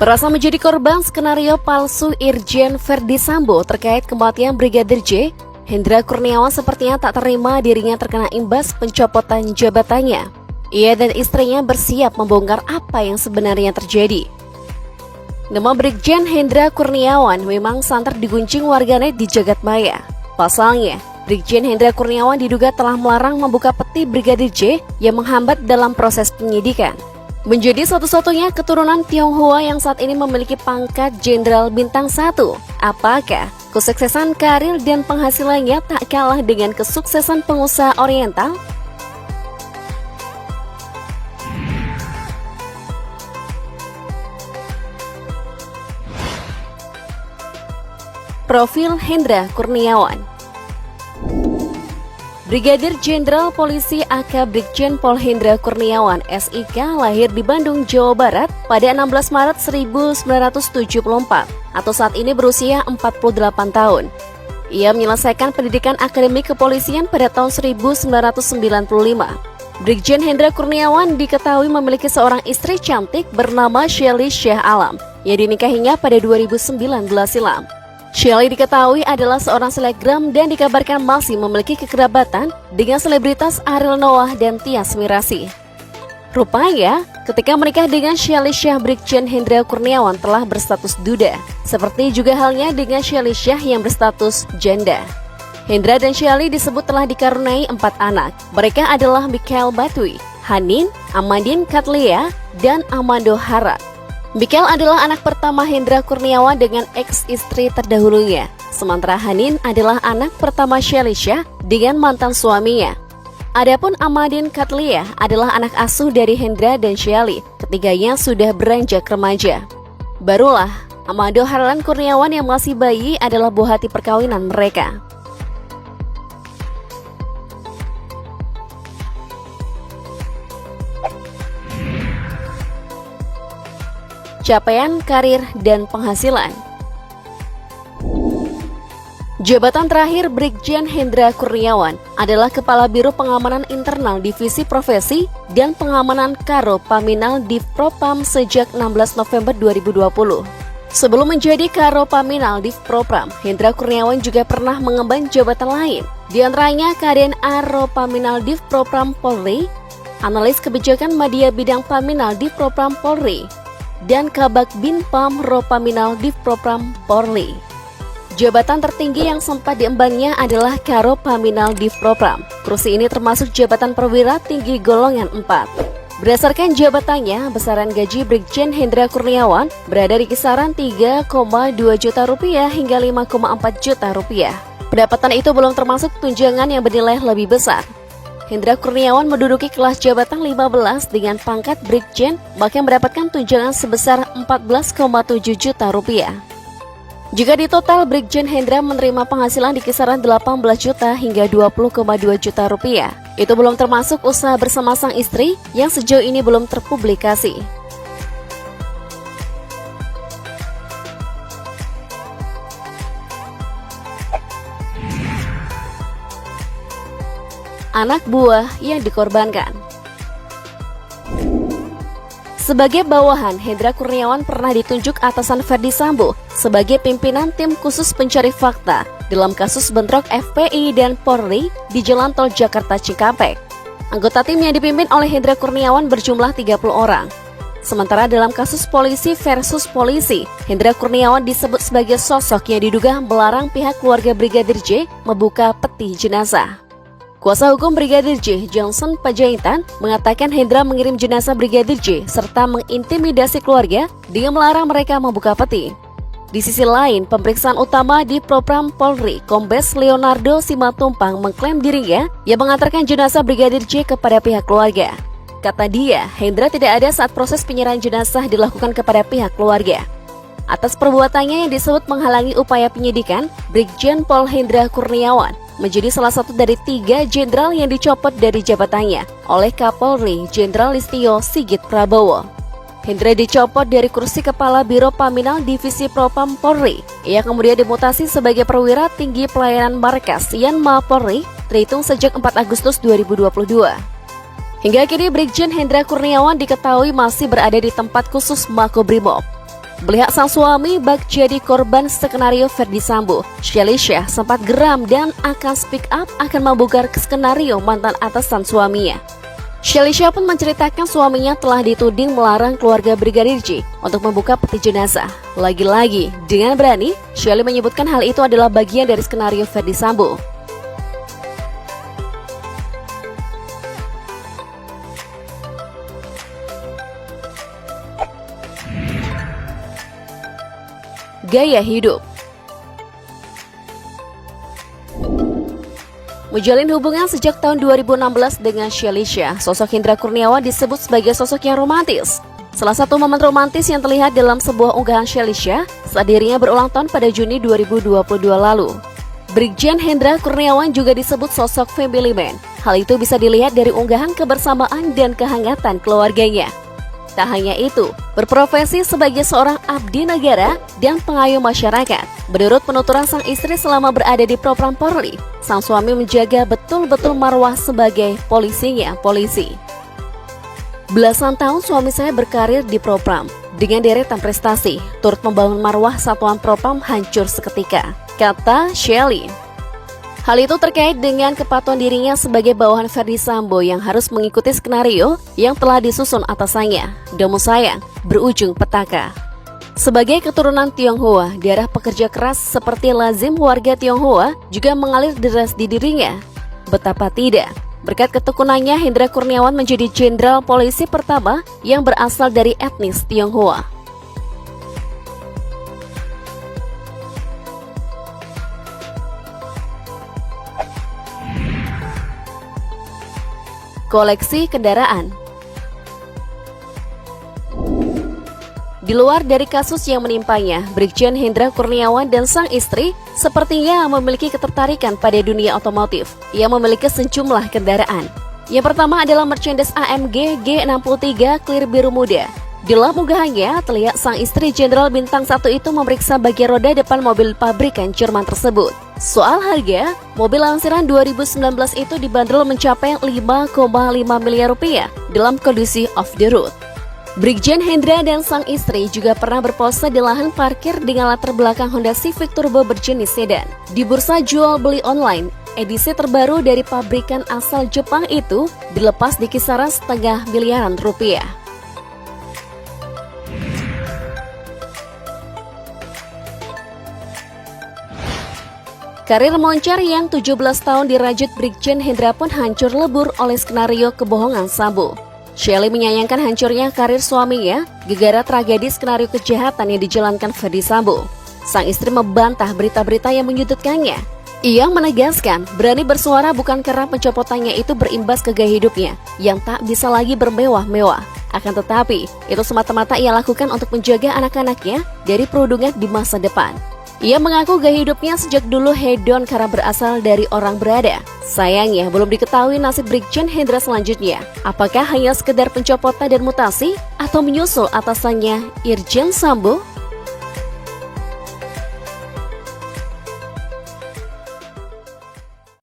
Merasa menjadi korban skenario palsu Irjen Verdi Sambo terkait kematian Brigadir J, Hendra Kurniawan sepertinya tak terima dirinya terkena imbas pencopotan jabatannya. Ia dan istrinya bersiap membongkar apa yang sebenarnya terjadi. Nama Brigjen Hendra Kurniawan memang santer diguncing warganet di jagat maya. Pasalnya, Brigjen Hendra Kurniawan diduga telah melarang membuka peti Brigadir J yang menghambat dalam proses penyidikan. Menjadi satu-satunya keturunan Tionghoa yang saat ini memiliki pangkat Jenderal Bintang 1. Apakah kesuksesan karir dan penghasilannya tak kalah dengan kesuksesan pengusaha Oriental? Profil Hendra Kurniawan. Brigadir Jenderal Polisi AK Brigjen Pol Hendra Kurniawan SIK lahir di Bandung, Jawa Barat pada 16 Maret 1974 atau saat ini berusia 48 tahun. Ia menyelesaikan pendidikan akademik kepolisian pada tahun 1995. Brigjen Hendra Kurniawan diketahui memiliki seorang istri cantik bernama Shelly Syah Alam yang dinikahinya pada 2019 silam. Shelly diketahui adalah seorang selebgram dan dikabarkan masih memiliki kekerabatan dengan selebritas Ariel Noah dan Tyas Mirasih. Rupanya, ketika menikah dengan Shelly Syah, Brigjen Hendra Kurniawan telah berstatus duda, seperti juga halnya dengan Shelly Syah yang berstatus janda. Hendra dan Shelly disebut telah dikaruniai 4 anak. Mereka adalah Michael Batui, Hanin, Amandine Katlia, dan Amando Hara. Michael adalah anak pertama Hendra Kurniawan dengan ex-istri terdahulunya, sementara Hanin adalah anak pertama Shelly Syah dengan mantan suaminya. Adapun Amandine Katlia adalah anak asuh dari Hendra dan Shelly, ketiganya sudah beranjak remaja. Barulah Amando Harlan Kurniawan yang masih bayi adalah buah hati perkawinan mereka. Capaian karir dan penghasilan. Jabatan terakhir Brigjen Hendra Kurniawan adalah Kepala Biro Pengamanan Internal Divisi Profesi dan Pengamanan Karo Paminal Divpropam sejak 16 November 2020. Sebelum menjadi Karo Paminal Divpropam, Hendra Kurniawan juga pernah mengemban jabatan lain, di antaranya Kadin Aro Paminal Divpropam Polri, Analis Kebijakan Media Bidang Paminal Divpropam Polri, dan Kabak Binpam Ropaminal Divpropam Polri. Jabatan tertinggi yang sempat diembannya adalah Karo Paminal Divpropam. Kursi ini termasuk jabatan perwira tinggi golongan 4. Berdasarkan jabatannya, besaran gaji Brigjen Hendra Kurniawan berada di kisaran 3,2 juta rupiah hingga 5,4 juta rupiah. Pendapatan itu belum termasuk tunjangan yang bernilai lebih besar. Hendra Kurniawan menduduki kelas jabatan 15 dengan pangkat Brigjen, bahkan mendapatkan tunjangan sebesar 14,7 juta rupiah. Jika ditotal, Brigjen Hendra menerima penghasilan di kisaran 18 juta hingga 20,2 juta rupiah. Itu belum termasuk usaha bersama sang istri yang sejauh ini belum terpublikasi. Anak buah yang dikorbankan. Sebagai bawahan, Hendra Kurniawan pernah ditunjuk atasan Verdi Sambo sebagai pimpinan tim khusus pencari fakta dalam kasus bentrok FPI dan Polri di Jalan Tol Jakarta Cikampek. Anggota tim yang dipimpin oleh Hendra Kurniawan berjumlah 30 orang. Sementara dalam kasus polisi versus polisi, Hendra Kurniawan disebut sebagai sosok yang diduga melarang pihak keluarga Brigadir J membuka peti jenazah. Kuasa hukum Brigadir J, Johnson Pajaitan, mengatakan Hendra mengirim jenazah Brigadir J serta mengintimidasi keluarga dengan melarang mereka membuka peti. Di sisi lain, pemeriksaan utama di Propam Polri, Kombes Leonardo Simatumpang mengklaim dirinya yang mengantarkan jenazah Brigadir J kepada pihak keluarga. Kata dia, Hendra tidak ada saat proses penyerahan jenazah dilakukan kepada pihak keluarga. Atas perbuatannya yang disebut menghalangi upaya penyidikan, Brigjen Pol Hendra Kurniawan menjadi salah satu dari 3 jenderal yang dicopot dari jabatannya oleh Kapolri Jenderal Listio Sigit Prabowo. Hendra dicopot dari kursi Kepala Biro Paminal Divisi Propam Polri. Ia kemudian dimutasi sebagai perwira tinggi pelayanan markas Yanma Polri terhitung sejak 4 Agustus 2022. Hingga kini Brigjen Hendra Kurniawan diketahui masih berada di tempat khusus Makobrimob. Melihat sang suami bak jadi korban skenario Ferdy Sambo, Shelly-Shah sempat geram dan akan speak up akan membongkar skenario mantan atasan suaminya. Shelly-Shah pun menceritakan suaminya telah dituding melarang keluarga Brigadir J untuk membuka peti jenazah. Lagi-lagi, dengan berani, Shelly menyebutkan hal itu adalah bagian dari skenario Ferdy Sambo. Gaya hidup. Menjalin hubungan sejak tahun 2016 dengan Shelly-Shah, sosok Hendra Kurniawan disebut sebagai sosok yang romantis. Salah satu momen romantis yang terlihat dalam sebuah unggahan Shelly-Shah saat dirinya berulang tahun pada Juni 2022 lalu. Brigjen Hendra Kurniawan juga disebut sosok family man. Hal itu bisa dilihat dari unggahan kebersamaan dan kehangatan keluarganya. Tak hanya itu, berprofesi sebagai seorang abdi negara dan pengayom masyarakat. Menurut penuturan sang istri selama berada di Propam Polri, sang suami menjaga betul-betul marwah sebagai polisi. Belasan tahun suami saya berkarir di Propam. Dengan deretan prestasi, turut membangun marwah satuan Propam hancur seketika, kata Shelly. Hal itu terkait dengan kepatuhan dirinya sebagai bawahan Ferdy Sambo yang harus mengikuti skenario yang telah disusun atasannya. Namun sayang, berujung petaka. Sebagai keturunan Tionghoa, darah pekerja keras seperti lazim warga Tionghoa juga mengalir deras di dirinya. Betapa tidak, berkat ketekunannya Hendra Kurniawan menjadi jenderal polisi pertama yang berasal dari etnis Tionghoa. Koleksi kendaraan. Di luar dari kasus yang menimpanya, Brigjen Hendra Kurniawan dan sang istri sepertinya memiliki ketertarikan pada dunia otomotif. Ia memiliki sejumlah kendaraan. Yang pertama adalah Mercedes AMG G63 clear biru muda. Di dalam unggahannya, terlihat sang istri Jenderal Bintang 1 itu memeriksa bagian roda depan mobil pabrikan Jerman tersebut. Soal harga, mobil lansiran 2019 itu dibanderol mencapai 5,5 miliar rupiah dalam kondisi off the road. Brigjen Hendra dan sang istri juga pernah berpose di lahan parkir dengan latar belakang Honda Civic Turbo berjenis sedan. Di bursa jual beli online, edisi terbaru dari pabrikan asal Jepang itu dilepas di kisaran setengah miliaran rupiah. Karir moncer yang 17 tahun dirajut Brigjen Hendra pun hancur lebur oleh skenario kebohongan Sambo. Shelly menyayangkan hancurnya karir suaminya gegara tragedi skenario kejahatan yang dijalankan Ferdy Sambo. Sang istri membantah berita-berita yang menyudutkannya. Ia menegaskan berani bersuara bukan karena pencopotannya itu berimbas ke gaya hidupnya yang tak bisa lagi bermewah-mewah. Akan tetapi, itu semata-mata ia lakukan untuk menjaga anak-anaknya dari perundungan di masa depan. Ia mengaku gaya hidupnya sejak dulu hedon karena berasal dari orang berada. Sayangnya belum diketahui nasib Brigjen Hendra selanjutnya. Apakah hanya sekedar pencopotan dan mutasi atau menyusul atasannya Irjen Sambo?